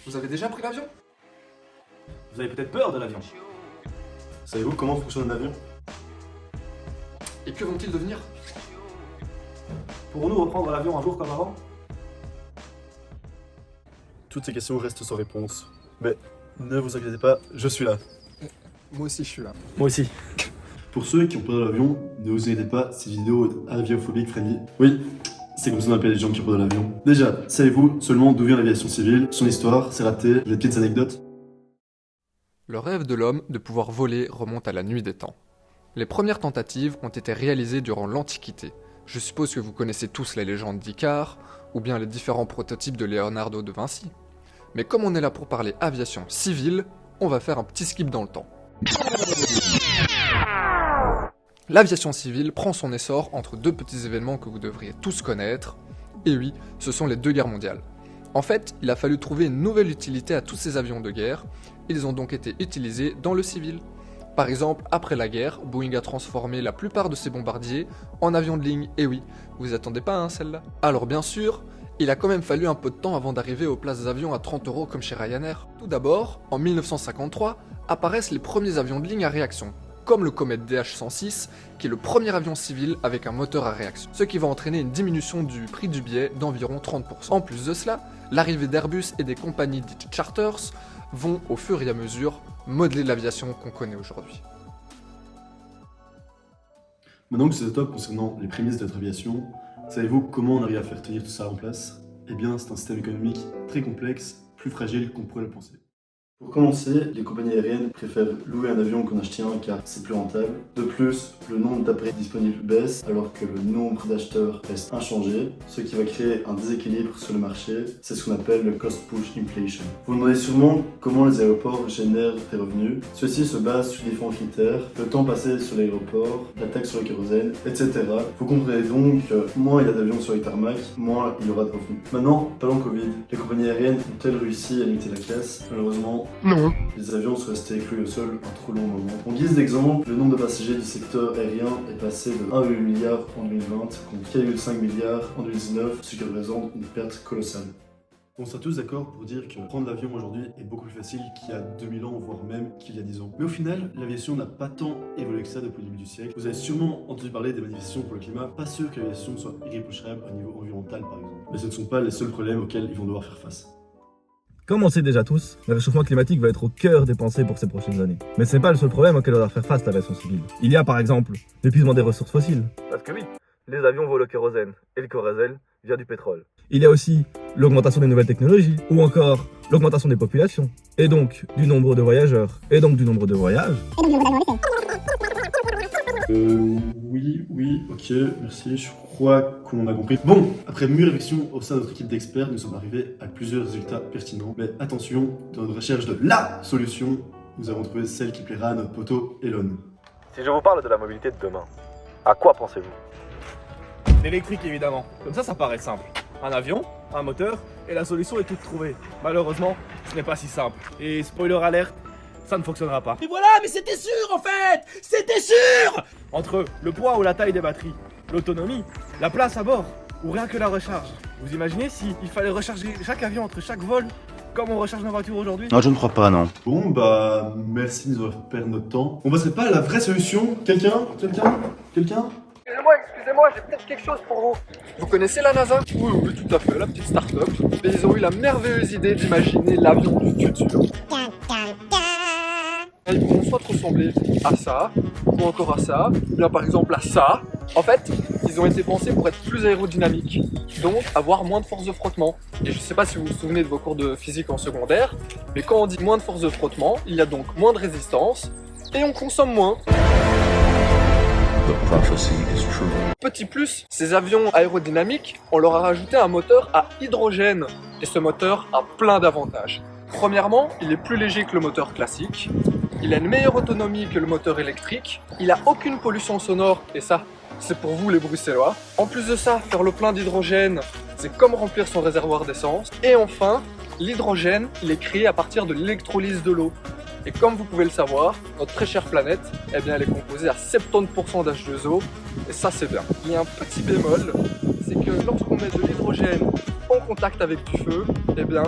Vous avez déjà pris l'avion? Vous avez peut-être peur de l'avion. Savez-vous comment fonctionne un avion? Et que vont-ils devenir? Pourrons-nous reprendre l'avion un jour comme avant? Toutes ces questions restent sans réponse. Mais ne vous inquiétez pas, je suis là. Moi aussi je suis là. Moi aussi. Pour ceux qui ont peur de l'avion, ne vous inquiétez pas, cette vidéo est aviophobique friendly. Oui, c'est comme ça qu'on appelle les gens qui ont peur de l'avion. Déjà, savez-vous seulement d'où vient l'aviation civile, son histoire, ses ratés, les petites anecdotes? Le rêve de l'homme de pouvoir voler remonte à la nuit des temps. Les premières tentatives ont été réalisées durant l'Antiquité. Je suppose que vous connaissez tous les légendes d'Icare, ou bien les différents prototypes de Leonardo de Vinci. Mais comme on est là pour parler aviation civile, on va faire un petit skip dans le temps. L'aviation civile prend son essor entre deux petits événements que vous devriez tous connaître, et oui, ce sont les deux guerres mondiales. En fait, il a fallu trouver une nouvelle utilité à tous ces avions de guerre, ils ont donc été utilisés dans le civil. Par exemple, après la guerre, Boeing a transformé la plupart de ses bombardiers en avions de ligne, et oui, vous attendez pas hein, celle-là. Alors bien sûr, il a quand même fallu un peu de temps avant d'arriver aux places d'avions à 30 € comme chez Ryanair. Tout d'abord, en 1953, apparaissent les premiers avions de ligne à réaction, comme le Comet DH-106, qui est le premier avion civil avec un moteur à réaction, ce qui va entraîner une diminution du prix du billet d'environ 30%. En plus de cela, l'arrivée d'Airbus et des compagnies dites charters vont au fur et à mesure modeler l'aviation qu'on connaît aujourd'hui. Maintenant que c'est top concernant les prémices de notre aviation, savez-vous comment on arrive à faire tenir tout ça en place? Eh bien, c'est un système économique très complexe, plus fragile qu'on pourrait le penser. Pour commencer, les compagnies aériennes préfèrent louer un avion qu'en acheter un car c'est plus rentable. De plus, le nombre d'appareils disponibles baisse alors que le nombre d'acheteurs reste inchangé, ce qui va créer un déséquilibre sur le marché. C'est ce qu'on appelle le cost push inflation. Vous vous demandez sûrement comment les aéroports génèrent des revenus. Ceux-ci se basent sur différents critères, le temps passé sur l'aéroport, la taxe sur le kérosène, etc. Vous comprenez donc que moins il y a d'avions sur les tarmacs, moins il y aura de revenus. Maintenant, parlons Covid. Les compagnies aériennes ont-elles réussi à limiter la casse? Malheureusement, non. Les avions sont restés écroués au sol un trop long moment. En guise d'exemple, le nombre de passagers du secteur aérien est passé de 1,8 milliard en 2020 contre 4,5 milliards en 2019, ce qui représente une perte colossale. On sera tous d'accord pour dire que prendre l'avion aujourd'hui est beaucoup plus facile qu'il y a 2000 ans, voire même qu'il y a 10 ans. Mais au final, l'aviation n'a pas tant évolué que ça depuis le début du siècle. Vous avez sûrement entendu parler des manifestations pour le climat. Pas sûr que l'aviation soit irréprochable au niveau environnemental par exemple. Mais ce ne sont pas les seuls problèmes auxquels ils vont devoir faire face. Comme on sait déjà tous, le réchauffement climatique va être au cœur des pensées pour ces prochaines années. Mais ce n'est pas le seul problème auquel va faire face l'aviation civile. Il y a par exemple l'épuisement des ressources fossiles. Parce que oui, les avions volent au kérosène, et le kérosène vient du pétrole. Il y a aussi l'augmentation des nouvelles technologies, ou encore l'augmentation des populations, et donc du nombre de voyageurs, et donc du nombre de voyages. Oui, ok, merci, je crois qu'on a compris. Bon, après mûre réflexion au sein de notre équipe d'experts, nous sommes arrivés à plusieurs résultats pertinents. Mais attention, dans notre recherche de LA solution, nous avons trouvé celle qui plaira à notre poteau Elon. Si je vous parle de la mobilité de demain, à quoi pensez-vous? L'électrique évidemment, comme ça paraît simple. Un avion, un moteur, et la solution est toute trouvée. Malheureusement, ce n'est pas si simple. Et spoiler alerte, ça ne fonctionnera pas. Mais voilà, mais c'était sûr en fait! C'était sûr! Entre le poids ou la taille des batteries, l'autonomie, la place à bord, ou rien que la recharge. Vous imaginez s'il fallait recharger chaque avion entre chaque vol, comme on recharge nos voitures aujourd'hui? Non, je ne crois pas, non. Bon, bah, merci de nous avoir fait perdre notre temps. On passerait pas à la vraie solution? Quelqu'un? Excusez-moi, j'ai peut-être quelque chose pour vous. Vous connaissez la NASA? Oui, tout à fait, la petite start-up. Mais ils ont eu la merveilleuse idée d'imaginer l'avion du futur. Ils pourront soit ressembler à ça, ou encore à ça, ou bien par exemple à ça. En fait, ils ont été pensés pour être plus aérodynamiques, donc avoir moins de force de frottement. Et je sais pas si vous vous souvenez de vos cours de physique en secondaire, mais quand on dit moins de force de frottement, il y a donc moins de résistance, et on consomme moins. Petit plus, ces avions aérodynamiques, on leur a rajouté un moteur à hydrogène, et ce moteur a plein d'avantages. Premièrement, il est plus léger que le moteur classique, il a une meilleure autonomie que le moteur électrique, il a aucune pollution sonore, et ça, c'est pour vous les Bruxellois. En plus de ça, faire le plein d'hydrogène, c'est comme remplir son réservoir d'essence. Et enfin, l'hydrogène, il est créé à partir de l'électrolyse de l'eau. Et comme vous pouvez le savoir, notre très chère planète, eh bien, elle est composée à 70% d'H2O, et ça c'est bien. Il y a un petit bémol, c'est que lorsqu'on met de l'hydrogène en contact avec du feu, eh bien,